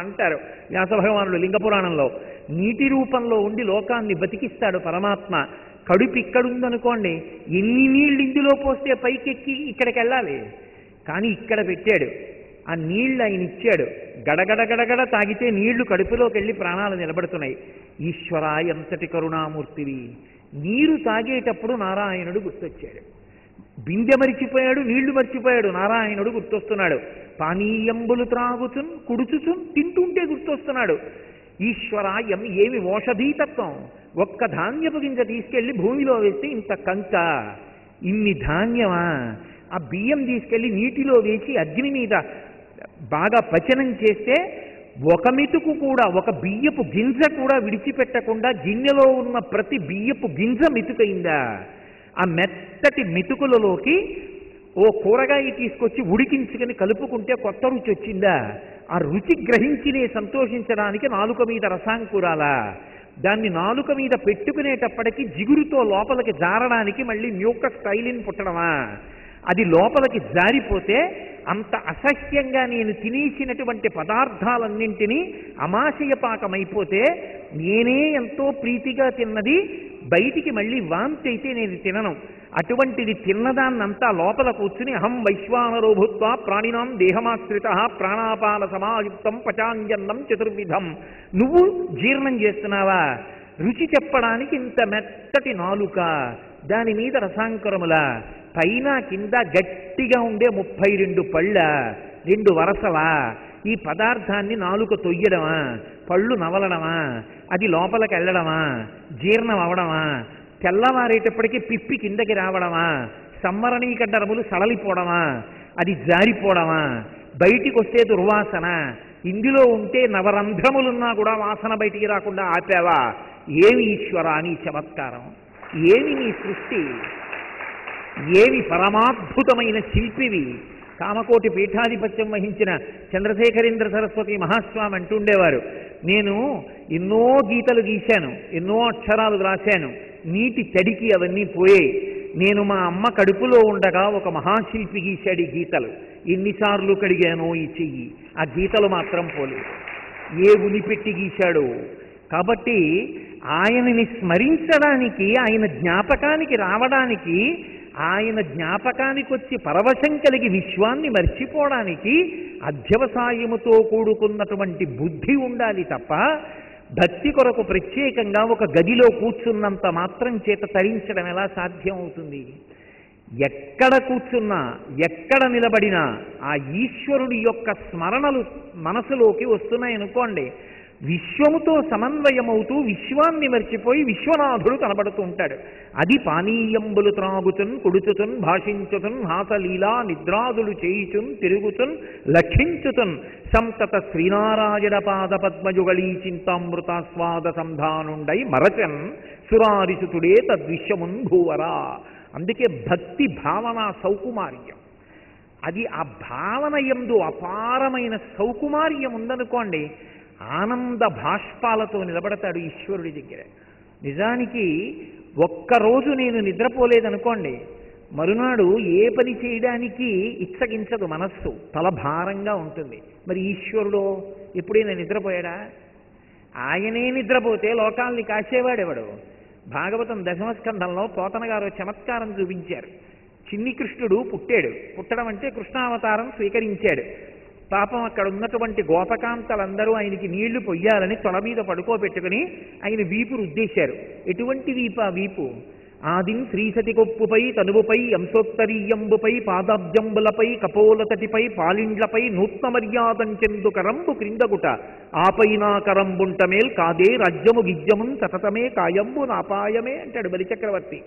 అంటారు వ్యాస భగవానుడు లింగ పురాణంలో. నీటి రూపంలో ఉండి లోకాన్ని బతికిస్తాడు పరమాత్మ. కడుపు ఇక్కడుందనుకోండి, ఎన్ని నీళ్ళు ఇందులో పోస్తే పైకెక్కి ఇక్కడికి వెళ్ళాలి, కానీ ఇక్కడ పెట్టాడు. ఆ నీళ్ళు ఆయన ఇచ్చాడు. గడగడ గడగడ తాగితే నీళ్లు కడుపులోకి వెళ్ళి ప్రాణాలు నిలబడుతున్నాయి. ఈశ్వర ఎంతటి కరుణామూర్తివి. నీరు తాగేటప్పుడు నారాయణుడు గుర్తొచ్చాడు. బిందె మరిచిపోయాడు, నీళ్లు మర్చిపోయాడు, నారాయణుడు గుర్తొస్తున్నాడు. పానీయంబులు త్రాగుచున్ కుడుచుచున్ తింటుంటే గుర్తొస్తున్నాడు. ఈశ్వరాయం ఏమి ఓషధీతత్వం. ఒక్క ధాన్యపు గింజ తీసుకెళ్లి భూమిలో వేస్తే ఇంత కంక, ఇన్ని ధాన్యమా? ఆ బియ్యం తీసుకెళ్లి నీటిలో వేసి అగ్ని మీద బాగా పచనం చేస్తే ఒక మెతుకు కూడా, ఒక బియ్యపు గింజ కూడా విడిచిపెట్టకుండా గిన్నెలో ఉన్న ప్రతి బియ్యపు గింజ మెతుకైందా? ఆ మెత్తటి మెతుకులలోకి ఓ కూరగాయ తీసుకొచ్చి ఉడికించుకొని కలుపుకుంటే కొత్త రుచి వచ్చిందా? ఆ రుచి గ్రహించినే సంతోషించడానికి నాలుక మీద రసాంకురాలా? దాన్ని నాలుక మీద పెట్టుకునేటప్పటికి జిగురుతో లోపలికి జారడానికి మళ్ళీ మ్యూకస్ స్టైలిన్ పుట్టడమా? అది లోపలికి జారిపోతే అంత అసహ్యంగా నేను తినేసినటువంటి పదార్థాలన్నింటినీ అమాశయపాకమైపోతే నేనే ఎంతో ప్రీతిగా తిన్నది బయటికి మళ్ళీ వాంతి అయితే నేను తినను. అటువంటిది తిన్నదాన్నంతా లోపల కూర్చుని అహం వైశ్వానరో భూత్వా ప్రాణినాం దేహమాశ్రిత ప్రాణాపాన సమాయుక్తం పచాంజన్నం చతుర్విధం. నువ్వు జీర్ణం చేస్తున్నావా? రుచి చెప్పడానికి ఇంత మెత్తటి నాలుక, దాని మీద రసాంకరముల, పైన కింద గట్టిగా ఉండే 32 పళ్ళ, 2 వరసలా? ఈ పదార్థాన్ని నాలుక తొయ్యడమా? పళ్ళు నవలడమా? అది లోపలికి వెళ్ళడమా? జీర్ణం అవడమా? తెల్లవారేటప్పటికీ పిప్పి కిందకి రావడమా? సంవరణీకండరములు సడలిపోవడమా? అది జారిపోవడమా? బయటికి వస్తే దుర్వాసన. ఇందులో ఉంటే నవరంధ్రములున్నా కూడా వాసన బయటికి రాకుండా ఆపావా? ఏమి ఈశ్వర నీ చమత్కారం, ఏమి నీ సృష్టి, ఏమి పరమాద్భుతమైన శిల్పివి. కామకోటి పీఠాధిపత్యం వహించిన చంద్రశేఖరేంద్ర సరస్వతి మహాస్వామి అంటుండేవారు, నేను ఎన్నో గీతలు గీశాను, ఎన్నో అక్షరాలు రాశాను, నీటి తడికి అవన్నీ పోయాయి. నేను మా అమ్మ కడుపులో ఉండగా ఒక మహాశిల్పి గీశాడు ఈ గీతలు. ఎన్నిసార్లు కడిగానో ఈ చెయ్యి, ఆ గీతలు మాత్రం పోలేదు. ఏ ఉనిపెట్టి గీశాడో. కాబట్టి ఆయనని స్మరించడానికి, ఆయన జ్ఞాపకానికి రావడానికి, ఆయన జ్ఞాపకానికి వచ్చి పరవశం కలిగి విశ్వాన్ని మర్చిపోవడానికి అధ్యవసాయముతో కూడుకున్నటువంటి బుద్ధి ఉండాలి తప్ప భక్తి కొరకు ప్రత్యేకంగా ఒక గదిలో కూర్చున్నంత మాత్రం చేత తరించడం ఎలా సాధ్యం అవుతుంది? ఎక్కడ కూర్చున్నా, ఎక్కడ నిలబడినా ఆ ఈశ్వరుడి యొక్క స్మరణలు మనసులోకి వస్తున్నాయనుకోండి, విశ్వముతో సమన్వయమవుతూ విశ్వాన్ని మర్చిపోయి విశ్వనాథుడు కనబడుతూ ఉంటాడు. అది పానీయంబులు త్రాగుచున్ కుడుచుతున్ భాషించుతున్ హాసలీలా నిద్రాదులు చేయుచున్ తిరుగుచున్ లక్షించుతున్ సంతత శ్రీనారాయణ పాద పద్మయుగళీ చింతామృతాస్వాద సంధానుండై మరచన్ సురారిసుతుడే తద్విశ్వమున్ భూవరా. అందుకే భక్తి భావన సౌకుమార్యం. అది ఆ భావన యందు అపారమైన సౌకుమార్యం ఉందనుకోండి, ఆనంద భాష్పాలతో నిలబడతాడు ఈశ్వరుడి దగ్గర. నిజానికి ఒక్కరోజు నేను నిద్రపోలేదనుకోండి, మరునాడు ఏ పని చేయడానికి ఇచ్చగించదు మనస్సు, తల భారంగా ఉంటుంది. మరి ఈశ్వరుడు ఎప్పుడైనా నిద్రపోయాడా? ఆయనే నిద్రపోతే లోకాల్ని కాసేవాడెవడు? భాగవతం దశమస్కంధంలో పోతన గారు చమత్కారం చూపించారు. చిన్ని కృష్ణుడు పుట్టాడు. పుట్టడం అంటే కృష్ణావతారం స్వీకరించాడు. పాపం అక్కడ ఉన్నటువంటి గోపకాంతలందరూ ఆయనకి నీళ్లు పొయ్యాలని తొడ మీద పడుకోబెట్టుకుని ఆయన వీపు రుద్దేశారు. ఎటువంటి వీపు ఆ వీపు? ఆదిం శ్రీసతి కొప్పుపై తనువుపై అంశోత్తరీయంబుపై పాదాబ్జంబులపై కపోలతటిపై పాలిండ్లపై నూత్న మర్యాదంచెందు కరంబు క్రిందగుట ఆపైనా కరంబుంటమేల్ కాదే రాజ్యము గిజ్యమున్ సతతమే కాయంబు నాపాయమే అంటాడు బలిచక్రవర్తి.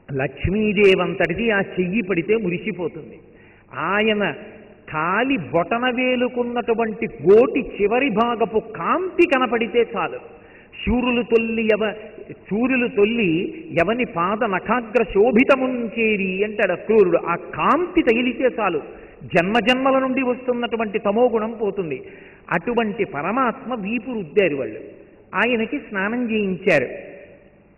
లక్ష్మీదేవంతటిది ఆ చెయ్యి పడితే మురిసిపోతుంది. ఆయన కాలి బొటన వేలుకున్నటువంటి గోటి చివరి భాగపు కాంతి కనపడితే చాలు. సూర్యులు తొల్లి ఎవని పాద నఖాగ్ర శోభితముంచేరి అంటాడు అక్రూరుడు. ఆ కాంతి తగిలితే చాలు, జన్మజన్మల నుండి వస్తున్నటువంటి తమోగుణం పోతుంది. అటువంటి పరమాత్మ వీపు రుద్దారు వాళ్ళు. ఆయనకి స్నానం చేయించారు.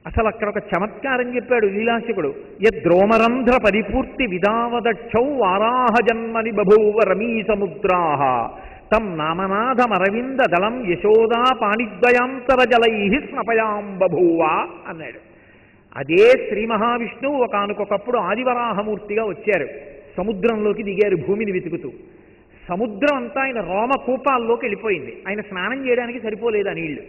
అసలు అక్కడ ఒక చమత్కారం చెప్పాడు లీలాశకుడు. యద్రోమరంధ్ర పరిపూర్తి విధావదక్షౌ వారాహ జన్మని బభూవ రమీ సముద్రాహ తం నామనాథమరవింద దళం యశోదా పాణిద్వయాంతర జలై స్నపయాం బభూవ అన్నాడు. అదే శ్రీ మహావిష్ణువు ఒకానొకప్పుడు ఆదివరాహమూర్తిగా వచ్చారు. సముద్రంలోకి దిగారు భూమిని వెతుకుతూ. సముద్రం అంతా ఆయన రోమకూపాల్లోకి వెళ్ళిపోయింది. ఆయన స్నానం చేయడానికి సరిపోలేదు ఆ నీళ్లు.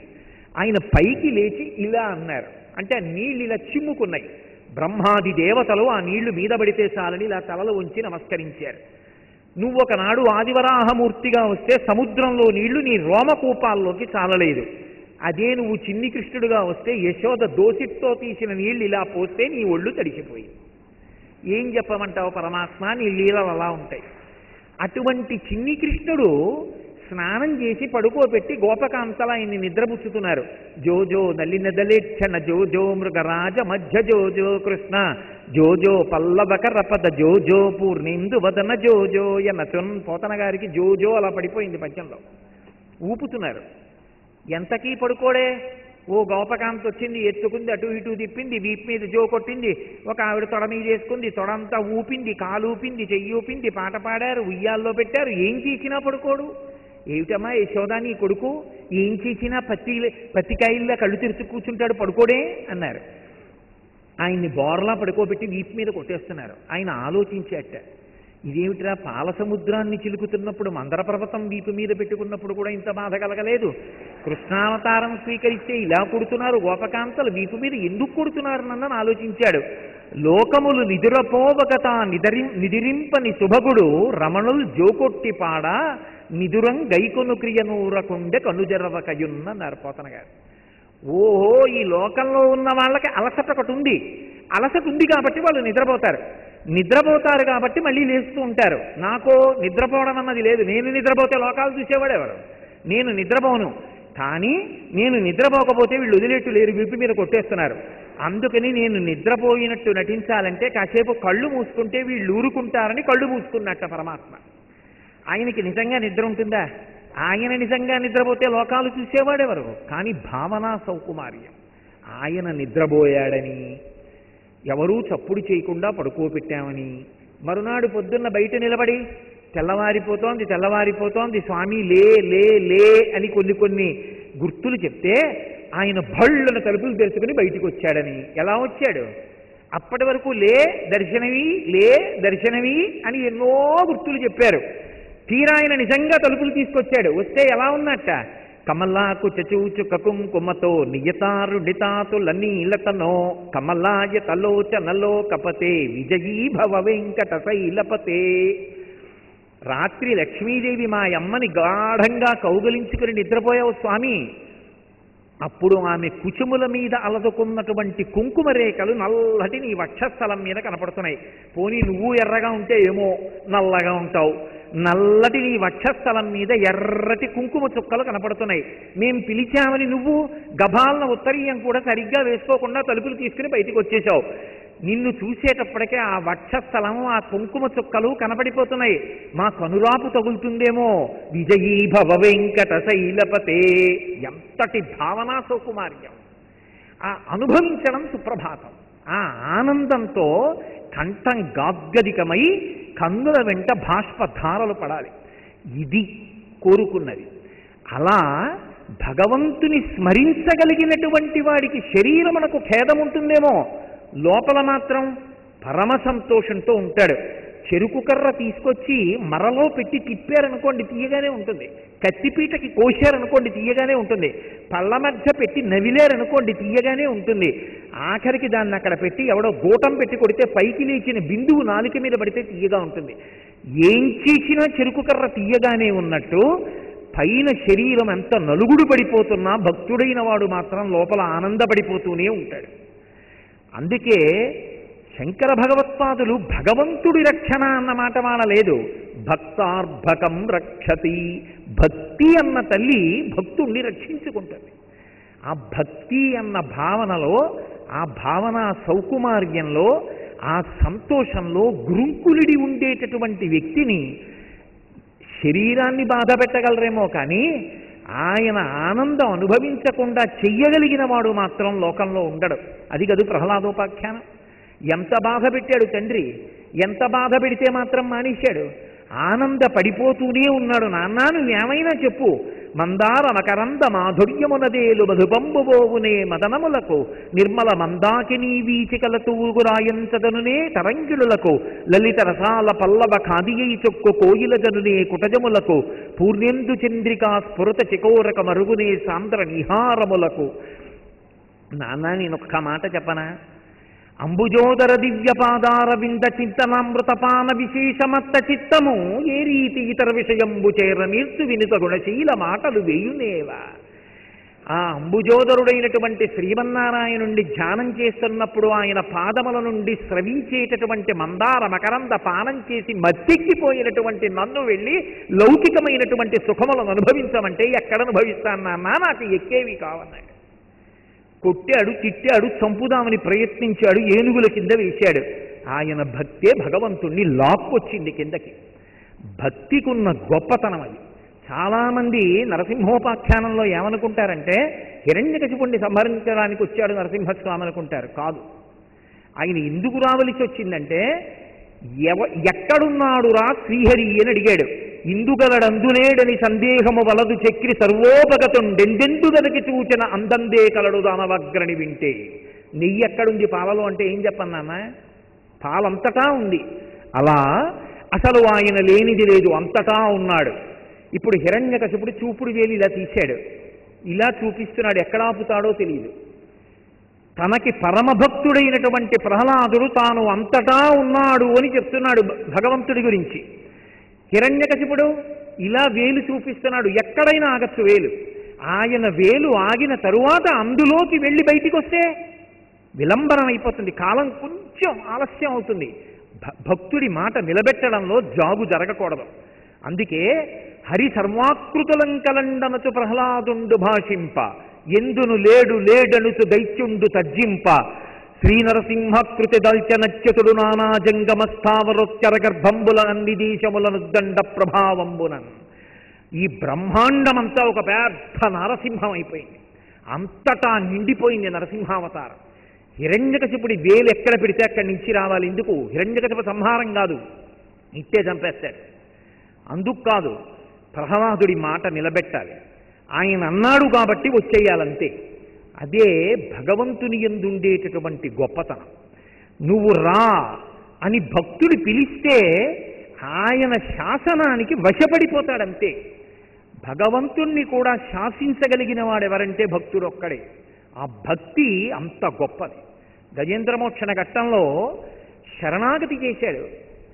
ఆయన పైకి లేచి ఇలా అన్నారు. అంటే ఆ నీళ్లు ఇలా చిమ్ముకున్నాయి. బ్రహ్మాది దేవతలు ఆ నీళ్లు మీద పడితే చాలని ఇలా తలలు ఉంచి నమస్కరించారు. నువ్వు ఒకనాడు ఆదివరాహమూర్తిగా వస్తే సముద్రంలో నీళ్లు నీ రోమకూపాల్లోకి చాలలేదు. అదే నువ్వు చిన్ని కృష్ణుడుగా వస్తే యశోద దోసితో తీసిన నీళ్లు ఇలా పోస్తే నీ ఒళ్ళు తడిసిపోయింది. ఏం చెప్పమంటావు పరమాత్మ, నీ లీలలు అలా ఉంటాయి. అటువంటి చిన్ని కృష్ణుడు స్నానం చేసి పడుకోబెట్టి గోపకాంతల ఆయన్ని నిద్రపుచ్చుతున్నారు. జోజో నలినదలేక్షణ జోజో మృగరాజ మధ్య జోజో కృష్ణ జోజో పల్లవక రపద జోజో పూర్ణిందు వదన జోజో ఎనచున్. పోతన గారికి జోజో అలా పడిపోయింది పద్యంలో. ఊపుతున్నారు. ఎంతకీ పడుకోడే. ఓ గోపకాంత వచ్చింది, ఎత్తుకుంది, అటు ఇటు తిప్పింది, వీపు మీద జో కొట్టింది, ఒక ఆవిడ తొడ మీద చేసుకుంది, తొడంతా ఊపింది, కాలు ఊపింది, చెయ్యి ఊపింది, పాట పాడారు, ఉయ్యాల్లో పెట్టారు. ఏం చేసినా పడుకోడు. ఏమిటమ్మా యశోదా నీ కొడుకు, ఏం చేసినా పత్తికాయల్లా కళ్ళు తెరుచు కూర్చుంటాడు, పడుకోడే అన్నారు. ఆయన్ని బోర్లా పడుకోబెట్టి వీపు మీద కొట్టేస్తున్నారు. ఆయన ఆలోచించేట, ఇదేమిట్రా పాల సముద్రాన్ని చిలుకుతున్నప్పుడు మందర పర్వతం వీపు మీద పెట్టుకున్నప్పుడు కూడా ఇంత బాధ కలగలేదు. కృష్ణావతారం స్వీకరిస్తే ఇలా కొడుతున్నారు గోపకాంతలు, వీపు మీద ఎందుకు కొడుతున్నారు నన్నని ఆలోచించాడు. లోకములు నిదురపోవగత నిదిరింపని శుభగుడు రమణులు జోకొట్టి పాడ నిదురం గైకొను క్రియనూరకుండె కనుజరవకయున్నన్నారు పోతన గారు. ఓహో, ఈ లోకంలో ఉన్న వాళ్ళకి అలసట ఒకటి ఉంది. అలసట ఉంది కాబట్టి వాళ్ళు నిద్రపోతారు కాబట్టి మళ్ళీ లేస్తూ ఉంటారు. నాకో నిద్రపోవడం అన్నది లేదు. నేను నిద్రపోతే లోకాలు చూసేవాడెవరు. నేను నిద్రపోను. కానీ నేను నిద్రపోకపోతే వీళ్ళు వదిలేట్టు లేరు, వీపు మీద కొట్టేస్తున్నారు. అందుకని నేను నిద్రపోయినట్టు నటించాలంటే కాసేపు కళ్ళు మూసుకుంటే వీళ్ళు ఊరుకుంటారని కళ్ళు మూసుకున్నట్ట పరమాత్మ. ఆయనకి నిజంగా నిద్ర ఉంటుందా? ఆయన నిజంగా నిద్రపోతే లోకాలు చూసేవాడెవరు. కానీ భావనా సౌకుమార్యం. ఆయన నిద్రపోయాడని, ఎవరూ చప్పుడు చేయకుండా పడుకోబెట్టామని, మరునాడు పొద్దున్న బయట నిలబడి తెల్లవారిపోతోంది స్వామి లే లే లే అని కొన్ని గుర్తులు చెప్తే ఆయన భళ్ళను తలుపులు తెరుచుకుని బయటికి వచ్చాడని. ఎలా వచ్చాడు? అప్పటి వరకు లే దర్శనవి అని ఎన్నో గుర్తులు చెప్పారు. తీరా ఆయన నిజంగా తలుపులు తీసుకొచ్చాడు. వస్తే ఎలా ఉన్నట్ట? కమలాకు చచూచుక కుంకుమతో నియతారుడితాతులనీలతనో కమలాయ తలోచనలో కపతే విజయీ భవ వెంకట శైలపతే. రాత్రి లక్ష్మీదేవి మా అమ్మని గాఢంగా కౌగలించుకుని నిద్రపోయావు స్వామి. అప్పుడు ఆమె కుచుముల మీద అలదుకున్నటువంటి కుంకుమ రేఖలు నల్లటి నీ వక్షస్థలం మీద కనపడుతున్నాయి. పోనీ నువ్వు ఎర్రగా ఉంటే ఏమో నల్లగా ఉంటావు. నల్లటి నీ వక్షస్థలం మీద ఎర్రటి కుంకుమ చుక్కలు కనపడుతున్నాయి. మేం పిలిచామని నువ్వు గభాలన ఉత్తరీయం కూడా సరిగ్గా వేసుకోకుండా తలుపులు తీసుకుని బయటికి వచ్చేసావు. నిన్ను చూసేటప్పటికే ఆ వక్షస్థలం, ఆ కుంకుమ చుక్కలు కనపడిపోతున్నాయి. మా కనురాపు తగులుతుందేమో. విజయీ భవ వెంకట శైలపతే. ఎంతటి భావనా సౌకుమార్యం! ఆ అనుభవించడం సుప్రభాతం. ఆ ఆనందంతో కంఠం గాద్గదికమై కన్నుల వెంట బాష్పధారలు పడాలి. ఇది కోరుకున్నది. అలా భగవంతుని స్మరించగలిగినటువంటి వాడికి శరీరమునకు ఖేదం ఉంటుందేమో, లోపల మాత్రం పరమ సంతోషంతో ఉంటాడు. చెరుకు కర్ర తీసుకొచ్చి మరలో పెట్టి తిప్పారనుకోండి తీయగానే ఉంటుంది. కత్తిపీటకి కోశారనుకోండి తీయగానే ఉంటుంది. పళ్ళ మధ్య పెట్టి నవిలేరనుకోండి తీయగానే ఉంటుంది. ఆఖరికి దాన్ని అక్కడ పెట్టి ఎవడో గూటం పెట్టి కొడితే పైకి లేచిన బిందువు నాలుక మీద పడితే తీయగా ఉంటుంది. ఏం చేసినా చెరుకు కర్ర తీయగానే ఉన్నట్టు పైన శరీరం ఎంత నలుగుడు పడిపోతున్నా భక్తుడైన వాడు మాత్రం లోపల ఆనందపడిపోతూనే ఉంటాడు. అందుకే శంకర భగవత్పాదులు భగవంతుడి రక్షణ అన్న మాట వాడలేదు. భక్తార్భకం రక్షతి. భక్తి అన్న తల్లి భక్తుణ్ణి రక్షించుకుంటుంది. ఆ భక్తి అన్న భావనలో, ఆ భావన సౌకుమార్యంలో, ఆ సంతోషంలో గురుంకులిడి ఉండేటటువంటి వ్యక్తిని శరీరాన్ని బాధ పెట్టగలరేమో కానీ ఆయన ఆనందం అనుభవించకుండా చెయ్యగలిగిన వాడు మాత్రం లోకంలో ఉండడు. అది కాదు ప్రహ్లాదోపాఖ్యానం. ఎంత బాధ పెట్టాడు తండ్రి, ఎంత బాధ పెడితే మాత్రం మానేశాడు. ఆనంద పడిపోతూనే ఉన్నాడు. నాన్నా నువ్వేమైనా చెప్పు. మందార మకరంద మాధుర్యమునదేలు మధుపంబుబోవునే మదనములకు నిర్మల మందాకినీ వీచికల తూగురాయంచదనునే తరంగిళులకు లలిత రసాల పల్లవ ఖాదియై చొక్కు కోయిల జనునే కుటజములకు పూర్ణేందు చంద్రికా స్ఫురత చికోరక మరుగునే సాంద్ర నిహారములకు. నాన్న నేనొక్క మాట చెప్పనా? అంబుజోదర దివ్యపాదార వింద చింతనామృతపాన విశేషమత్త చిత్తము ఏ రీతి ఇతర విషయంబు చేర నీర్చు వినుత గుణశీల మాటలు వేయునేవా. ఆ అంబుజోదరుడైనటువంటి శ్రీమన్నారాయణుండి ధ్యానం చేస్తున్నప్పుడు ఆయన పాదముల నుండి స్రవించేటటువంటి మందార మకరంద పానం చేసి మత్తెక్కిపోయినటువంటి నన్ను వెళ్ళి లౌకికమైనటువంటి సుఖములను అనుభవించమంటే ఎక్కడ అనుభవిస్తాను నాన్న, నాకు ఎక్కేవి కావన్నాడు. కొట్టాడు, తిట్టాడు, చంపుదామని ప్రయత్నించాడు, ఏనుగుల కింద వేశాడు. ఆయన భక్తే భగవంతుణ్ణి లాక్కొచ్చింది కిందకి. భక్తికున్న గొప్పతనం అది. చాలామంది నరసింహోపాఖ్యానంలో ఏమనుకుంటారంటే హిరణ్యకశిపుణ్ణి సంహరించడానికి వచ్చాడు నరసింహస్వామి అనుకుంటారు. కాదు. ఆయన ఎందుకు రావలసి వచ్చిందంటే ఎక్కడున్నాడు రా శ్రీహరి అని అడిగాడు. ఇందుగలడందులేడని సందేహము వలదు చక్రి సర్వోపగతుండెందెందుగనికి చూచిన అందందే కలడు దానవగ్రణి వింటే. నెయ్యి ఎక్కడుంది పాలలో అంటే ఏం చెప్పన్నాన్న? పాలంతటా ఉంది. అలా అసలు ఆయన లేనిది లేదు, అంతటా ఉన్నాడు. ఇప్పుడు హిరణ్యకశిపుడు చూపుడు వేలు ఇలా తీశాడు, ఇలా చూపిస్తున్నాడు. ఎక్కడాపుతాడో తెలియదు. తనకి పరమభక్తుడైనటువంటి ప్రహ్లాదుడు తాను అంతటా ఉన్నాడు అని చెప్తున్నాడు భగవంతుడి గురించి. హిరణ్యకశిపుడు ఇలా వేలు చూపిస్తున్నాడు, ఎక్కడైనా ఆగచ్చు వేలు. ఆయన వేలు ఆగిన తరువాత అందులోకి వెళ్ళి బయటికి వస్తే విలంబనం అయిపోతుంది, కాలం కొంచెం ఆలస్యం అవుతుంది. భక్తుడి మాట నిలబెట్టడంలో జాగు జరగకూడదు. అందుకే హరి సర్వాకృతులంకలండనచు ప్రహ్లాదుండు భాషింప ఎందును లేడు లేడనుచు దైత్యుండు తర్జింప శ్రీనరసింహకృతి దల్చనచ్యుతుడు నానా జంగమస్థావరోచ్చర గర్భంబుల అన్ని దేశములను దండ ప్రభావంబునన్. ఈ బ్రహ్మాండమంతా ఒక పెద్ద నరసింహం అయిపోయింది, అంతటా నిండిపోయింది నరసింహావతారం. హిరణ్యకశిపుడి వేలు ఎక్కడ పెడితే అక్కడి నుంచి రావాలి. ఎందుకు? హిరణ్యకశిపు సంహారం కాదు, ఇట్టే చంపేస్తాడు. అందుకు కాదు, ప్రహ్లాదుడి మాట నిలబెట్టాలి. ఆయన అన్నాడు కాబట్టి వచ్చేయాలంతే. అదే భగవంతుని యందుండేటటువంటి గొప్పతనం. నువ్వు రా అని భక్తుడు పిలిస్తే ఆయన శాసనానికి వశపడిపోతాడంతే. భగవంతుణ్ణి కూడా శాసించగలిగిన వాడెవరంటే భక్తుడు ఒక్కడే. ఆ భక్తి అంత గొప్పది. గజేంద్రమోక్షణ ఘట్టంలో శరణాగతి చేశాడు.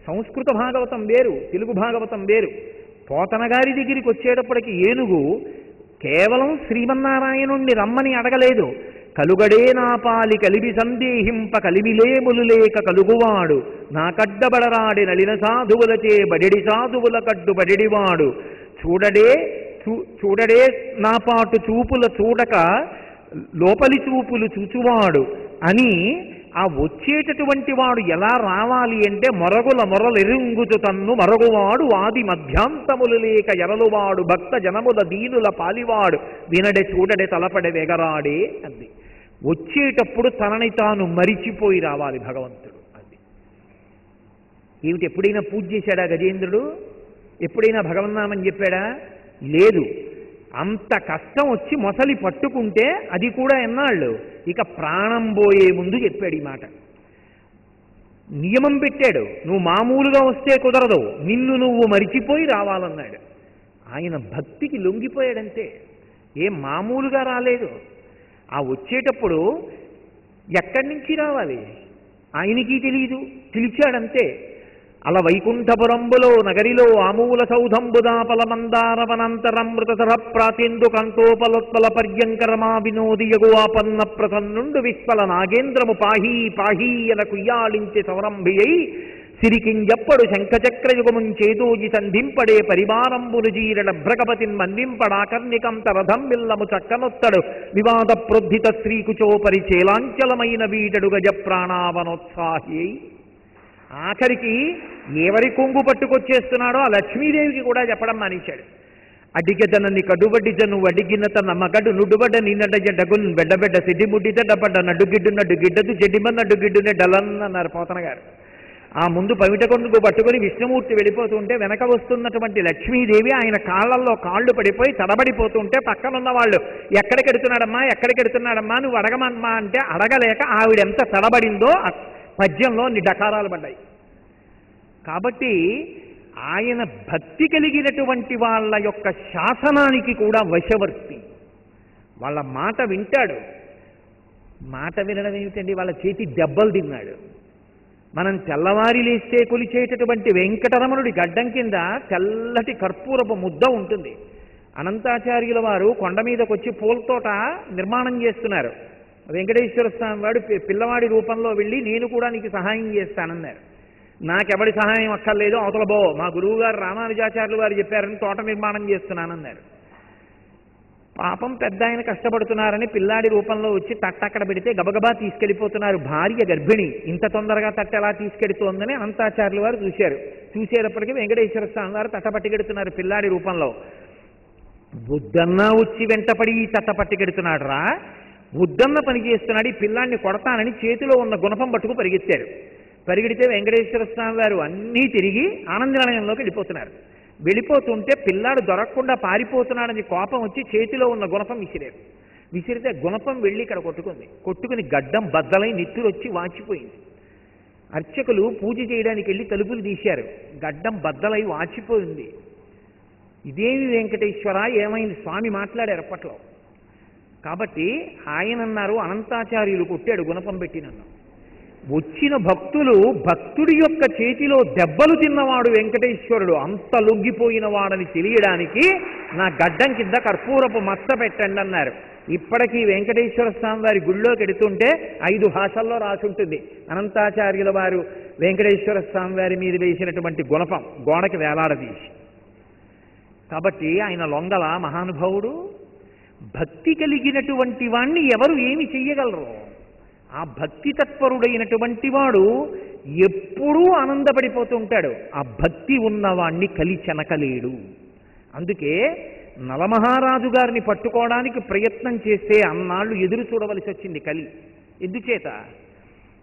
సంస్కృత భాగవతం వేరు, తెలుగు భాగవతం వేరు. పోతన గారి దగ్గరికి వచ్చేటప్పటికి ఏనుగు కేవలం శ్రీమన్నారాయణుణ్ణి రమ్మని అడగలేదు. కలుగడే నా పాలి కలివి సందేహింప కలిమిలేములు లేక కలుగువాడు నా కడ్డబడరాడి నలిన సాధువులచే బడిడి సాధువుల కడ్డు బడిడివాడు చూడడే నా పాటు చూపుల చూడక లోపలి చూపులు చూచువాడు అని. ఆ వచ్చేటటువంటి వాడు ఎలా రావాలి అంటే మొరగుల మొరలెరుంగుచు తన్ను మరగువాడు ఆది మధ్యాంతములు లేక ఎరలువాడు భక్త జనముల దీనుల పాలివాడు వినడే చూడడే తలపడే వెగరాడే అంది. వచ్చేటప్పుడు తనని తాను మరిచిపోయి రావాలి భగవంతుడు. అది ఏమిటి? ఎప్పుడైనా పూజ చేశాడా గజేంద్రుడు? ఎప్పుడైనా భగవన్నామని చెప్పాడా? లేదు. అంత కష్టం వచ్చి మొసలి పట్టుకుంటే అది కూడా ఎన్నాళ్ళు, ఇక ప్రాణం పోయే ముందు చెప్పాడు ఈ మాట. నియమం పెట్టాడు, నువ్వు మామూలుగా వస్తే కుదరదు, నిన్ను నువ్వు మరిచిపోయి రావాలన్నాడు. ఆయన భక్తికి లొంగిపోయాడంతే, ఏం మామూలుగా రాలేదు. ఆ వచ్చేటప్పుడు ఎక్కడి నుంచి రావాలి ఆయనకి తెలియదు, పిలిచాడంతే. అల వైకుంఠపురంబులో నగరిలో ఆమూల సౌధంబుదాపల మందారవనంతరమృతధర ప్రాతేందు కంఠోపలోత్పల పర్యంకరమా వినోది యగువాపన్న ప్రసన్నుండు విశ్వల నాగేంద్రము పాహీ పాహీ ఎన కుయ్యాళించే సౌరంభియై సిరికింజప్పడు శంఖచక్రయుగముంచేదోజి సంధింపడే పరివారంబును జీరణ భ్రగపతిన్ మందింపడాకర్ణికంత రథం మిల్లము చక్కనొత్తడు వివాద ప్రోద్ధిత శ్రీకుచోపరి చేలాంచలమైన వీడడు గజ ప్రాణావనోత్సాహి. ఆఖరికి ఎవరి కొంగు పట్టుకొచ్చేస్తున్నాడో ఆ లక్ష్మీదేవికి కూడా చెప్పడం మానేశాడు. అడిగదనని కడువడి జను అడిగిన తన మగడు నుడువడ నిన్నడ జడగున్ బెడ్డబెడ్డ సిడిముడి దడబడ్డ నడుగిడ్డు నడుగిడ్డదు జడిమ నడుగిడ్డునే డలన్ అన్నారు పోతన గారు. ఆ ముందు పవిటకొండకు పట్టుకొని విష్ణుమూర్తి వెళ్ళిపోతుంటే వెనక వస్తున్నటువంటి లక్ష్మీదేవి ఆయన కాళ్ళల్లో కాళ్ళు పడిపోయి తడబడిపోతుంటే పక్కనున్న వాళ్ళు ఎక్కడికెడుతున్నాడమ్మా ఎక్కడికెడుతున్నాడమ్మా నువ్వు అడగమమ్మా అంటే అడగలేక ఆవిడెంత తడబడిందో పద్యంలో అన్ని డకారాలు పడ్డాయి. కాబట్టి ఆయన భక్తి కలిగినటువంటి వాళ్ళ యొక్క శాసనానికి కూడా వశవర్తి. వాళ్ళ మాట వింటాడు. మాట వినడం ఏమిటండి, వాళ్ళ చేతి దెబ్బలు తిన్నాడు. మనం తెల్లవారి లేస్తే కొలిచేటటువంటి వెంకటరమణుడి గడ్డం కింద తెల్లటి కర్పూరపు ముద్ద ఉంటుంది. అనంతాచార్యుల వారు కొండ మీదకి వచ్చి పూలతోట నిర్మాణం చేస్తున్నారు. వెంకటేశ్వర స్వామి వాడు పిల్లవాడి రూపంలో వెళ్ళి నేను కూడా నీకు సహాయం చేస్తానన్నారు. నాకెవడి సహాయం అక్కర్లేదు, అవతల బో, మా గురువు గారు రామానుజాచార్యులు వారు చెప్పారని తోట నిర్మాణం చేస్తున్నానన్నారు. పాపం పెద్ద ఆయన కష్టపడుతున్నారని పిల్లాడి రూపంలో వచ్చి తట్టక్కడ పెడితే గబగబా తీసుకెళ్ళిపోతున్నారు. భార్య గర్భిణి, ఇంత తొందరగా తట్ట ఎలా తీసుకెడుతోందని అనంతాచార్యులు వారు చూశారు. చూసేటప్పటికీ వెంకటేశ్వర స్వామి వారు తట్ట పట్టుకెడుతున్నారు పిల్లాడి రూపంలో. వద్దన్నా వచ్చి వెంటపడి తట్ట పట్టుకెడుతున్నాడు రా, వద్దన్న పని చేస్తున్నాడు, ఈ పిల్లాడిని కొడతానని చేతిలో ఉన్న గుణపం పట్టుకు పరిగెత్తారు. పరిగెడితే వెంకటేశ్వర స్వామి వారు అన్నీ తిరిగి ఆనందనిలయంలోకి వెళ్ళిపోతున్నారు. వెళ్ళిపోతుంటే పిల్లాడు దొరకకుండా పారిపోతున్నాడని కోపం వచ్చి చేతిలో ఉన్న గుణపం విసిరారు. విసిరితే గుణపం వెళ్ళి ఇక్కడ కొట్టుకుని గడ్డం బద్దలై నెత్తురొచ్చి వాచిపోయింది. అర్చకులు పూజ చేయడానికి వెళ్ళి తలుపులు తీశారు. గడ్డం బద్దలై వాచిపోయింది. ఇదేమి వెంకటేశ్వర ఏమైంది? స్వామి మాట్లాడారు అప్పట్లో. కాబట్టి ఆయన అన్నారు, అనంతాచార్యులు కొట్టాడు గుణపం పెట్టినన్ను. వచ్చిన భక్తులు భక్తుడి యొక్క చేతిలో దెబ్బలు తిన్నవాడు వెంకటేశ్వరుడు, అంత లొంగిపోయిన వాడని తెలియడానికి నా గడ్డం కింద కర్పూరపు మచ్చ పెట్టండి అన్నారు. ఇప్పటికీ వెంకటేశ్వర స్వామి వారి గుళ్ళోకి ఎడుతుంటే 5 భాషల్లో రాసుంటుంది అనంతాచార్యుల వారు వెంకటేశ్వర స్వామి వారి మీద వేసినటువంటి గుణపం గోడకి వేలాడదీసి. కాబట్టి ఆయన లొంగల మహానుభావుడు. భక్తి కలిగినటువంటి వాణ్ణి ఎవరు ఏమి చెయ్యగలరు? ఆ భక్తి తత్పరుడైనటువంటి వాడు ఎప్పుడూ ఆనందపడిపోతూ ఉంటాడు. ఆ భక్తి ఉన్నవాణ్ణి కలి చెనకలేడు. అందుకే నలమహారాజు గారిని పట్టుకోవడానికి ప్రయత్నం చేస్తే అన్నాళ్ళు ఎదురు చూడవలసి వచ్చింది కలి. ఎందుచేత?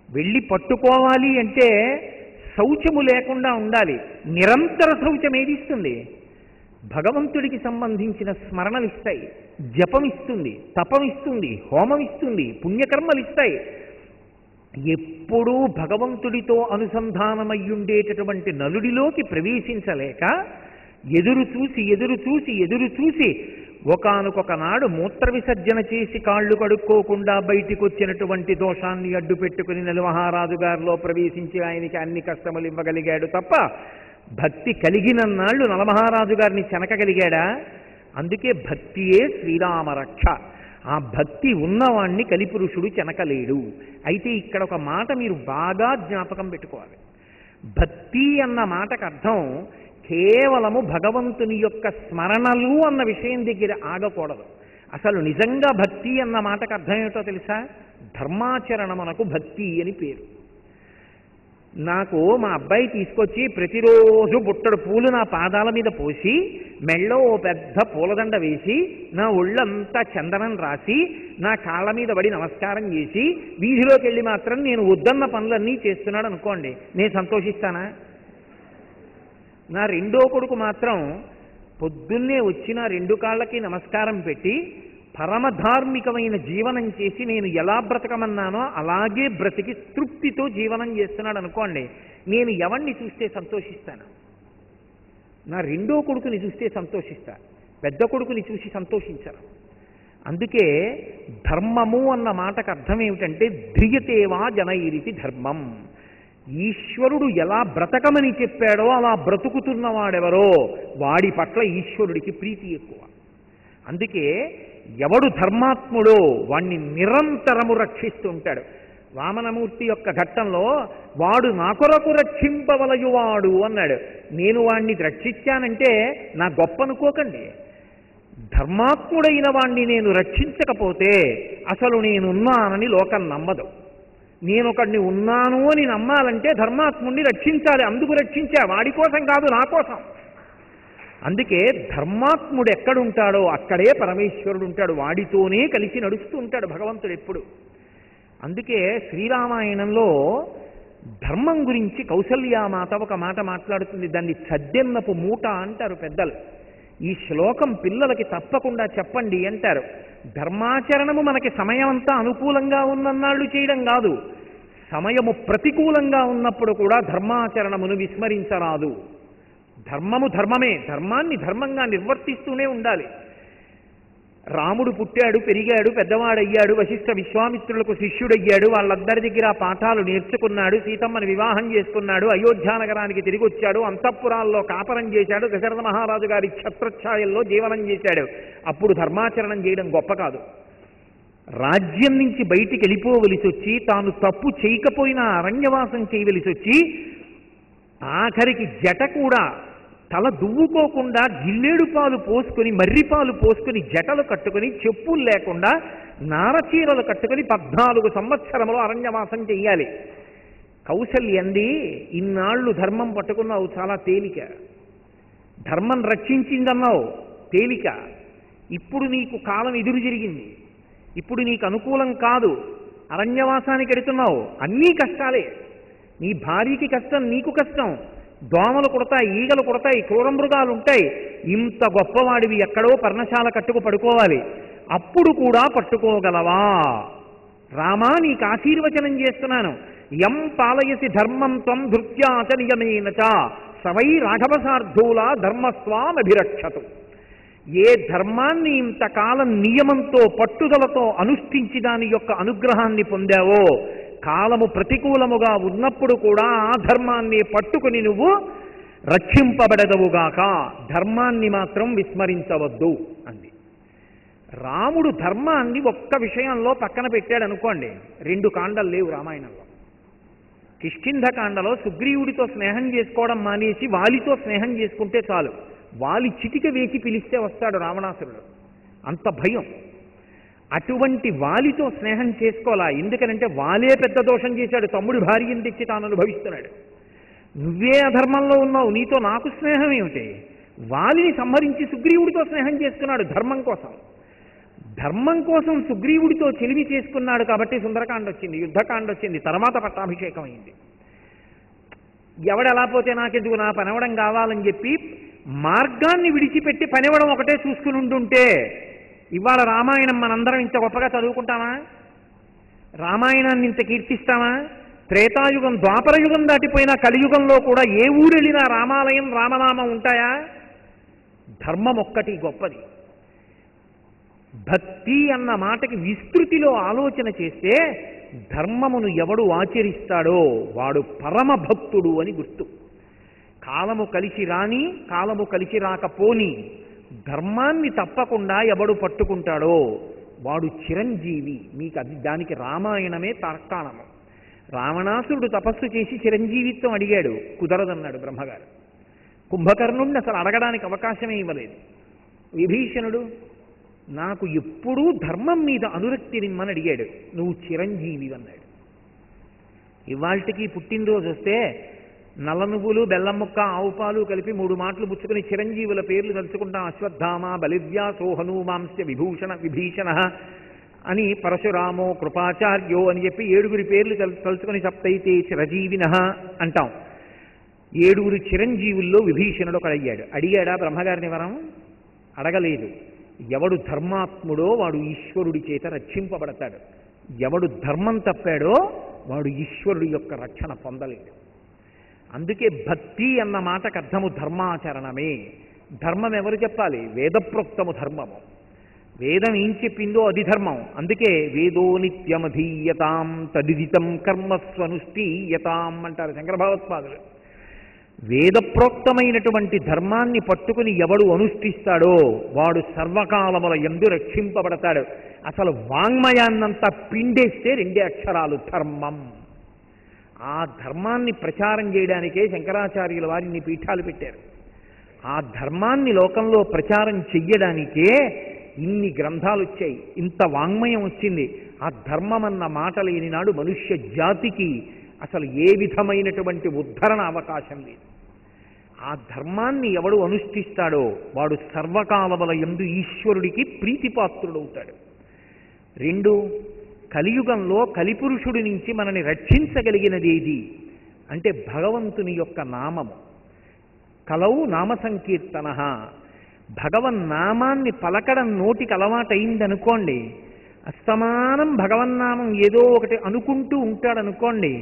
వెళ్ళి పట్టుకోవాలి అంటే శౌచము లేకుండా ఉండాలి. నిరంతర శౌచం ఏది ఇస్తుంది? భగవంతుడికి సంబంధించిన స్మరణలు ఇస్తాయి, జపం ఇస్తుంది, తపం ఇస్తుంది, హోమం ఇస్తుంది, పుణ్యకర్మలు ఇస్తాయి. ఎప్పుడూ భగవంతుడితో అనుసంధానమయ్యుండేటటువంటి నలుడిలోకి ప్రవేశించలేక ఎదురు చూసి ఒకానొక నాడు మూత్ర విసర్జన చేసి కాళ్ళు కడుక్కోకుండా బయటికి వచ్చినటువంటి దోషాన్ని అడ్డు పెట్టుకుని నలమహారాజు గారిలో ప్రవేశించి ఆయనకి అన్ని కష్టములు ఇవ్వగలిగాడు తప్ప భక్తి కలిగినన్నాళ్ళు నలమహారాజు గారిని చెనకగలిగాడా? అందుకే భక్తియే శ్రీరామరక్ష. ఆ భక్తి ఉన్నవాణ్ణి కలిపురుషుడు చెనకలేడు. అయితే ఇక్కడ ఒక మాట మీరు బాగా జ్ఞాపకం పెట్టుకోవాలి. భక్తి అన్న మాటకు అర్థం కేవలము భగవంతుని యొక్క స్మరణలు అన్న విషయం దగ్గర ఆగకూడదు. అసలు నిజంగా భక్తి అన్న మాటకు అర్థం ఏమిటో తెలుసా? ధర్మాచరణమునకు భక్తి అని పేరు. నాకు మా అబ్బాయి తీసుకొచ్చి ప్రతిరోజు బుట్టడు పూలు నా పాదాల మీద పోసి మెళ్ళో ఓ పెద్ద పూలదండ వేసి నా ఒళ్ళంతా చందనం రాసి నా కాళ్ళ మీద పడి నమస్కారం చేసి వీధిలోకి వెళ్ళి మాత్రం నేను వద్దన్న పనులన్నీ చేస్తున్నాడు అనుకోండి, నేను సంతోషిస్తానా? నా రెండో కొడుకు మాత్రం పొద్దున్నే వచ్చి నా 2 కాళ్ళకి నమస్కారం పెట్టి పరమధార్మికమైన జీవనం చేసి నేను ఎలా బ్రతకమన్నానో అలాగే బ్రతికి తృప్తితో జీవనం చేస్తున్నాడు అనుకోండి, నేను ఎవరిని చూస్తే సంతోషిస్తాను? నా రెండో కొడుకుని చూస్తే సంతోషిస్తా, పెద్ద కొడుకుని చూసి సంతోషించను. అందుకే ధర్మము అన్న మాటకు అర్థం ఏమిటంటే ధ్రియతేవా జనైరితి ధర్మం. ఈశ్వరుడు ఎలా బ్రతకమని చెప్పాడో అలా బ్రతుకుతున్నవాడెవరో వాడి పట్ల ఈశ్వరుడికి ప్రీతి ఎక్కువ. అందుకే ఎవడు ధర్మాత్ముడో వాణ్ణి నిరంతరము రక్షిస్తూ ఉంటాడు. వామనమూర్తి యొక్క ఘట్టంలో వాడు నా కొరకు రక్షింపవలయువాడు అన్నాడు. నేను వాణ్ణి రక్షించానంటే నా గొప్ప అనుకోకండి. ధర్మాత్ముడైన వాణ్ణి నేను రక్షించకపోతే అసలు నేనున్నానని లోకం నమ్మదు. నేనొకడిని ఉన్నాను అని నమ్మాలంటే ధర్మాత్ముడిని రక్షించాలి. అందుకు రక్షించా, వాడి కోసం కాదు, నా కోసం. అందుకే ధర్మాత్ముడు ఎక్కడుంటాడో అక్కడే పరమేశ్వరుడు ఉంటాడు. వాడితోనే కలిసి నడుస్తూ ఉంటాడు భగవంతుడు ఎప్పుడు. అందుకే శ్రీరామాయణంలో ధర్మం గురించి కౌసల్యామాత ఒక మాట మాట్లాడుతుంది. దాన్ని చద్దెన్నపు మూట అంటారు పెద్దలు. ఈ శ్లోకం పిల్లలకి తప్పకుండా చెప్పండి అంటారు. ధర్మాచరణము మనకి సమయం అంతా అనుకూలంగా ఉన్నన్నాళ్ళు చేయడం కాదు, సమయము ప్రతికూలంగా ఉన్నప్పుడు కూడా ధర్మాచరణమును విస్మరించరాదు. ధర్మము ధర్మమే, ధర్మాన్ని ధర్మంగా నిర్వర్తిస్తూనే ఉండాలి. రాముడు పుట్టాడు, పెరిగాడు, పెద్దవాడయ్యాడు, వశిష్ఠ విశ్వామిత్రులకు శిష్యుడయ్యాడు, వాళ్ళందరి దగ్గర పాఠాలు నేర్చుకున్నాడు, సీతమ్మని వివాహం చేసుకున్నాడు, అయోధ్యానగరానికి తిరిగి వచ్చాడు, అంతఃపురాల్లో కాపరం చేశాడు, దశరథ మహారాజు గారి ఛత్రఛాయల్లో జీవనం చేశాడు. అప్పుడు ధర్మాచరణం చేయడం గొప్ప కాదు. రాజ్యం నుంచి బయటికి వెళ్ళిపోవలసి వచ్చి, తాను తప్పు చేయకపోయినా అరణ్యవాసం చేయవలసి వచ్చి, ఆఖరికి జట కూడా తల దువ్వుకోకుండా జిల్లేడు పాలు పోసుకొని, మర్రిపాలు పోసుకొని, జటలు కట్టుకొని, చెప్పులు లేకుండా నారచీరలు కట్టుకొని 14 సంవత్సరములు అరణ్యవాసం చెయ్యాలి. కౌసల్యంది, ఇన్నాళ్ళు ధర్మం పట్టుకున్నావు, చాలా తేలిక. ధర్మం రక్షించిందన్నావు, తేలిక. ఇప్పుడు నీకు కాలం ఎదురు జరిగింది, ఇప్పుడు నీకు అనుకూలం కాదు, అరణ్యవాసానికి ఎడుతున్నావు, అన్నీ కష్టాలే. నీ భార్యకి కష్టం, నీకు కష్టం, దోమలు కుడతాయి, ఈగలు కుడతాయి, క్రూర మృగాలు ఉంటాయి. ఇంత గొప్పవాడివి ఎక్కడో పర్ణశాల కట్టుకు పడుకోవాలి, అప్పుడు కూడా పట్టుకోగలవా? రామా, నీకు ఆశీర్వచనం చేస్తున్నాను. యం పాలయసి ధర్మం త్వం ధృత్యాచ నియమేనచ సవై రాఘవసార్థూలా ధర్మస్వామభిరక్షతు. ఏ ధర్మాన్ని ఇంతకాలం నియమంతో పట్టుదలతో అనుష్ఠించి దాని యొక్క అనుగ్రహాన్ని పొందావో, కాలము ప్రతికూలముగా ఉన్నప్పుడు కూడా ఆ ధర్మాన్ని పట్టుకుని నువ్వు రక్షింపబడదవుగాక, ధర్మాన్ని మాత్రం విస్మరించవద్దు అంది. రాముడు ధర్మాన్ని ఒక్క విషయంలో పక్కన పెట్టాడు అనుకోండి, 2 కాండలు లేవు రామాయణంలో. కిష్కింధకాండలో సుగ్రీవుడితో స్నేహం చేసుకోవడం మానేసి వాలితో స్నేహం చేసుకుంటే చాలు, వాలి చిటిక వేసి పిలిస్తే వస్తాడు రావణాసురుడు, అంత భయం. అటువంటి వాలితో స్నేహం చేసుకోవాలా, ఎందుకనంటే వాలే పెద్ద దోషం చేశాడు, తమ్ముడి భార్యను తెచ్చి తాను అనుభవిస్తున్నాడు. నువ్వే అధర్మంలో ఉన్నావు, నీతో నాకు స్నేహం ఏమిటి? వాలిని సంహరించి సుగ్రీవుడితో స్నేహం చేసుకున్నాడు ధర్మం కోసం. ధర్మం కోసం సుగ్రీవుడితో చెలిమి చేసుకున్నాడు కాబట్టి సుందరకాండ వచ్చింది, యుద్ధకాండ వచ్చింది, తర్వాత పట్టాభిషేకం అయింది. ఎవడెలా పోతే నాకెందుకు, నా పనివడం కావాలని చెప్పి మార్గాన్ని విడిచిపెట్టి పనివడం ఒకటే చూసుకుని ఉంటుంటే ఇవాళ రామాయణం మనందరం ఇంత గొప్పగా చదువుకుంటామా? రామాయణాన్ని ఇంత కీర్తిస్తామా? త్రేతాయుగం, ద్వాపరయుగం దాటిపోయినా కలియుగంలో కూడా ఏ ఊరెళ్ళినా రామాలయం, రామనామం ఉంటాయా? ధర్మం ఒక్కటి గొప్పది. భక్తి అన్న మాటకి విస్తృతిలో ఆలోచన చేస్తే ధర్మమును ఎవడు ఆచరిస్తాడో వాడు పరమ భక్తుడు అని గుర్తు. కాలము కలిసి రాని, కాలము కలిసి రాకపోని ధర్మాన్ని తప్పకుండా ఎవడు పట్టుకుంటాడో వాడు చిరంజీవి. మీకు అది, దానికి రామాయణమే తార్కాణము. రావణాసురుడు తపస్సు చేసి చిరంజీవిత్వం అడిగాడు, కుదరదన్నాడు బ్రహ్మగారు. కుంభకర్ణుడిని అసలు అడగడానికి అవకాశమే ఇవ్వలేదు. విభీషణుడు నాకు ఎప్పుడూ ధర్మం మీద అనురక్తి నిమ్మని అడిగాడు, నువ్వు చిరంజీవి అన్నాడు. ఇవాళకి పుట్టినరోజు వస్తే నల్ల నువ్వులు, బెల్లం ముక్క, ఆవు పాలు కలిపి 3 మాటలు పుచ్చుకుని చిరంజీవుల పేర్లు తలుచుకుంటాం. అశ్వత్థామ, బలివ్యాసో, హనుమాంస్య విభీషణ అని, పరశురామో, కృపాచార్యో అని చెప్పి 7 పేర్లు తలుచుకొని సప్తైతే చిరజీవినః అంటాం. 7 చిరంజీవుల్లో విభీషణుడు ఒకడయ్యాడు. అడిగాడా బ్రహ్మగారిని వరం? అడగలేదు. ఎవడు ధర్మాత్ముడో వాడు ఈశ్వరుడి చేత రక్షింపబడతాడు, ఎవడు ధర్మం తప్పాడో వాడు ఈశ్వరుడి యొక్క రక్షణ పొందలేడు. అందుకే భక్తి అన్న మాటకు అర్థము ధర్మాచరణమే. ధర్మం ఎవరు చెప్పాలి? వేదప్రోక్తము ధర్మము. వేదం ఏం చెప్పిందో అది ధర్మం. అందుకే వేదో నిత్యమధీయతాం తదిదితం కర్మస్వనుష్ఠీయతాం అంటారు శంకర భగవత్పాదులు. వేదప్రోక్తమైనటువంటి ధర్మాన్ని పట్టుకుని ఎవడు అనుష్ఠిస్తాడో వాడు సర్వకాలముల యందు రక్షింపబడతాడు. అసలు వాంగ్మయాన్నంతా పిండేస్తే 2 అక్షరాలు ధర్మం. ఆ ధర్మాన్ని ప్రచారం చేయడానికే శంకరాచార్యుల వారు ఇన్ని పీఠాలు పెట్టారు. ఆ ధర్మాన్ని లోకంలో ప్రచారం చెయ్యడానికే ఇన్ని గ్రంథాలు వచ్చాయి, ఇంత వాంగ్మయం వచ్చింది. ఆ ధర్మం అన్న మాట లేని నాడు మనుష్య జాతికి అసలు ఏ విధమైనటువంటి ఉద్ధరణ అవకాశం లేదు. ఆ ధర్మాన్ని ఎవడు అనుష్ఠిస్తాడో వాడు సర్వకాలముల యందు ఈశ్వరుడికి ప్రీతిపాత్రుడవుతాడు. 2, కలియుగంలో కలిపురుషుడి నుంచి మనని రక్షించగలిగినది ఏది? అంటే భగవంతుని యొక్క నామము. కలౌ నామ సంకీర్తన. భగవన్నామాన్ని పలకడం నోటికి అలవాటైందనుకోండి, అస్తమానం భగవన్నామం ఏదో ఒకటి అనుకుంటూ ఉంటాడనుకోండి,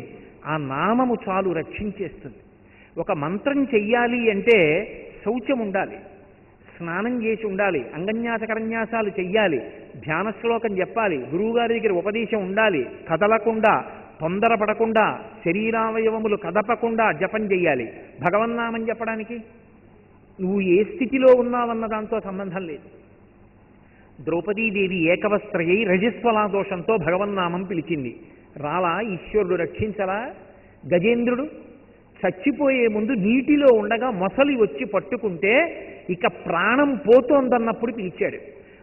ఆ నామము చాలు రక్షించేస్తుంది. ఒక మంత్రం చెయ్యాలి అంటే శౌచం ఉండాలి, స్నానం చేసి ఉండాలి, అంగన్యాసకరన్యాసాలు చెయ్యాలి, ధ్యాన శ్లోకం చెప్పాలి, గురువుగారి దగ్గర ఉపదేశం ఉండాలి, కదలకుండా తొందరపడకుండా శరీరావయవములు కదపకుండా జపం చెయ్యాలి. భగవన్నామం చెప్పడానికి నువ్వు ఏ స్థితిలో ఉన్నావన్న దాంతో సంబంధం లేదు. ద్రౌపదీదేవి ఏకవస్త్రయై రజస్వలా దోషంతో భగవన్నామం పిలిచింది. రాలా ఈశ్వరుడు రక్షించలా? గజేంద్రుడు చచ్చిపోయే ముందు నీటిలో ఉండగా మొసలి వచ్చి పట్టుకుంటే ఇక ప్రాణం పోతోందన్నప్పుడు పిలిచాడు.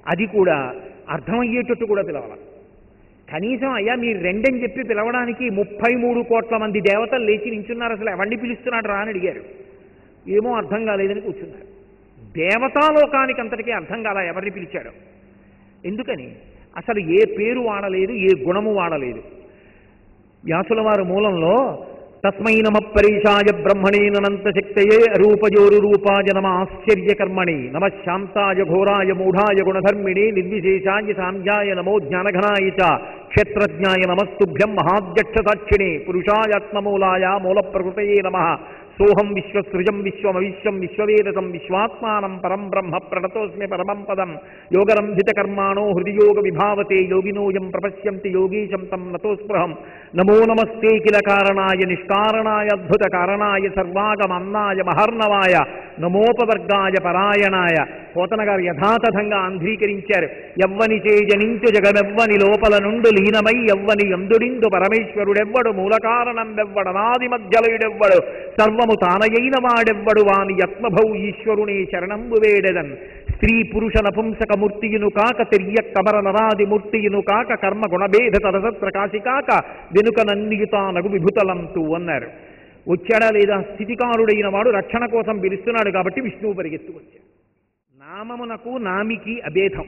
అది కూడా అర్థమయ్యేటట్టు కూడా పిలవాలి. కనీసం అయ్యా మీరు రెండని చెప్పి పిలవడానికి 33 కోట్ల మంది దేవతలు లేచి నించున్నారు, అసలు ఎవరిని పిలుస్తున్నాడు రా అని అడిగారు. ఏమో అర్థం కాలేదని కూర్చున్నారు. దేవతాలోకానికి అంతటికీ అర్థం కాలా ఎవరిని పిలిచాడు. ఎందుకని? అసలు ఏ పేరు వాడలేదు, ఏ గుణము వాడలేదు. వ్యాసుల వారు మూలంలో తస్మై నమ పరీషాయ బ్రహ్మణే అనంత శక్తయే అరూపజోరు రూపాయ నమ ఆశ్చర్యకర్మణి నమ శాంతాయ ఘోరాయ మూఢాయ గుణధర్మిణే నిర్విశేషాయ సాంధ్యాయ నమో జ్ఞానఘనాయ చ క్షేత్రజ్ఞాయ నమస్తుభ్యం మహాధ్యక్ష సాక్షిణే పురుషాయాత్మమూలాయ మూల ప్రకృతయే నమః సోహం విశ్వసృజం విశ్వమవిశ్వం విశ్వవేదతం విశ్వాత్మానం పరం బ్రహ్మ ప్రణతోస్మి పరమం పదం యోగరంభిత కర్మాణో హృదియోగ విభావతే యోగినోయం ప్రపశ్యంతి యోగీశం తం నతోస్పృహం నమో నమస్తే కిల కారణాయ నిష్కారణాయ అద్భుత కారణాయ సర్వాగమన్నాయ మహర్ణవాయ నమోపవర్గాయ పరాయణాయ. పోతన గారు యథాతథంగా ఆంధ్రీకరించారు. ఎవ్వని చేజనించు జగమెవ్వని లోపల నుండు లీనమై ఎవ్వని ఎందుడిందు పరమేశ్వరుడెవ్వడు మూలకారణం వెవ్వడనాది మధ్యలుడెవ్వడు సర్వము తానయైన వాడెవ్వడు వాని యత్మభౌ ఈశ్వరునే శరణంబు వేడెదన్. స్త్రీ పురుష నపుంసక మూర్తియును కాక తిర్య కమర నరాది మూర్తియును కాక కర్మ గుణభేద తరసత్ర కాశి కాక వెనుక నన్నియుతానగు విభుతలంతు అన్నారు. వచ్చాడా లేదా? స్థితికారుడైన వాడు రక్షణ కోసం పిలుస్తున్నాడు కాబట్టి విష్ణువు పరిగెత్తుకొచ్చాడు. నామమునకు నామికి అభేదం.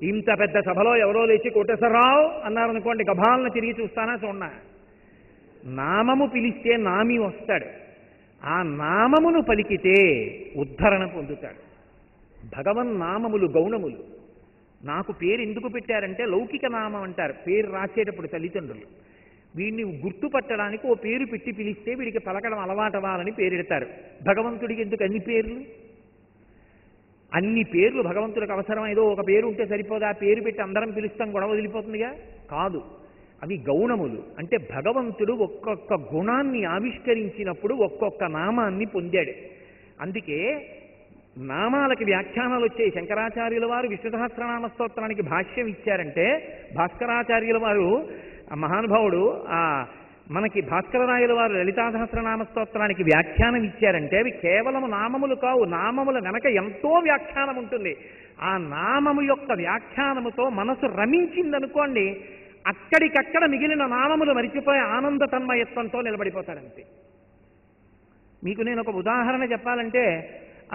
ఇంత పెద్ద సభలో ఎవరో లేచి కోటేశ్వరరావు అన్నారనుకోండి, గభాలను తిరిగి చూస్తానా చూడనా? నామము పిలిస్తే నామి వస్తాడు. ఆ నామమును పలికితే ఉద్ధరణ పొందుతాడు. భగవన్నామములు గౌణములు. నాకు పేరు ఎందుకు పెట్టారంటే లౌకిక నామం అంటారు పేరు రాసేటప్పుడు తల్లిదండ్రులు. వీడిని గుర్తుపట్టడానికి ఓ పేరు పెట్టి పిలిస్తే వీడికి పలకడం అలవాటవ్వాలని పేరెడతారు. భగవంతుడికి ఎందుకు అన్ని పేర్లు? అన్ని పేర్లు భగవంతుడికి అవసరం. ఏదో ఒక పేరు ఉంటే సరిపోదా? పేరు పెట్టి అందరం పిలుస్తాం, గొడవ వదిలిపోతుందిగా? కాదు, అవి గౌణములు. అంటే భగవంతుడు ఒక్కొక్క గుణాన్ని ఆవిష్కరించినప్పుడు ఒక్కొక్క నామాన్ని పొందాడు. అందుకే నామాలకి వ్యాఖ్యానాలు వచ్చాయి. శంకరాచార్యుల వారు విష్ణు సహస్రనామ స్తోత్రానికి భాష్యం ఇచ్చారంటే, భాస్కరాచార్యుల వారు మహానుభావుడు మనకి భాస్కరరాయుల వారు లలితా సహస్రనామ స్తోత్రానికి వ్యాఖ్యానం ఇచ్చారంటే అవి కేవలం నామములు కావు. నామముల వెనక ఎంతో వ్యాఖ్యానం ఉంటుంది. ఆ నామము యొక్క వ్యాఖ్యానముతో మనసు రమించిందనుకోండి, అక్కడికక్కడ మిగిలిన నామములు మరిచిపోయి ఆనంద తన్మయత్వంతో నిలబడిపోతాడంతే. మీకు నేను ఒక ఉదాహరణ చెప్పాలంటే,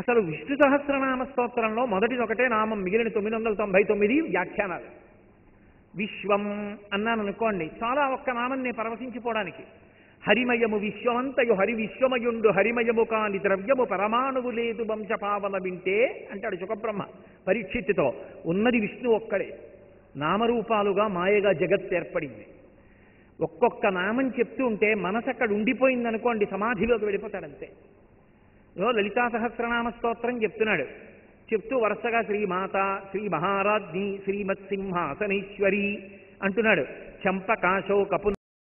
అసలు విష్ణు సహస్రనామ స్తోత్రంలో మొదటిది ఒకటే నామం, మిగిలిన 999 వ్యాఖ్యానాలు. విశ్వం అన్నాను అనుకోండి, చాలా ఒక్క నామన్నే పరవశించిపోవడానికి. హరిమయము విశ్వమంతయు హరి విశ్వమయుండు హరిమయము కాని ద్రవ్యము పరమాణువు లేదు వంశపావన వింటే అంటాడు సుఖబ్రహ్మ పరీక్షిత్తుతో. ఉన్నది విష్ణు ఒక్కడే, నామరూపాలుగా మాయగా జగత్ ఏర్పడింది. ఒక్కొక్క నామం చెప్తూ ఉంటే మనసు అక్కడ ఉండిపోయిందనుకోండి, సమాధిలోకి వెళ్ళిపోతాడంతే. లలితా సహస్రనామ స్తోత్రం చెప్తున్నాడు, చెప్తూ వరుసగా శ్రీమాత, శ్రీ మహారాజ్ఞి, శ్రీమత్సింహాసనేశ్వరి అంటున్నాడు. చంపకాశోకపు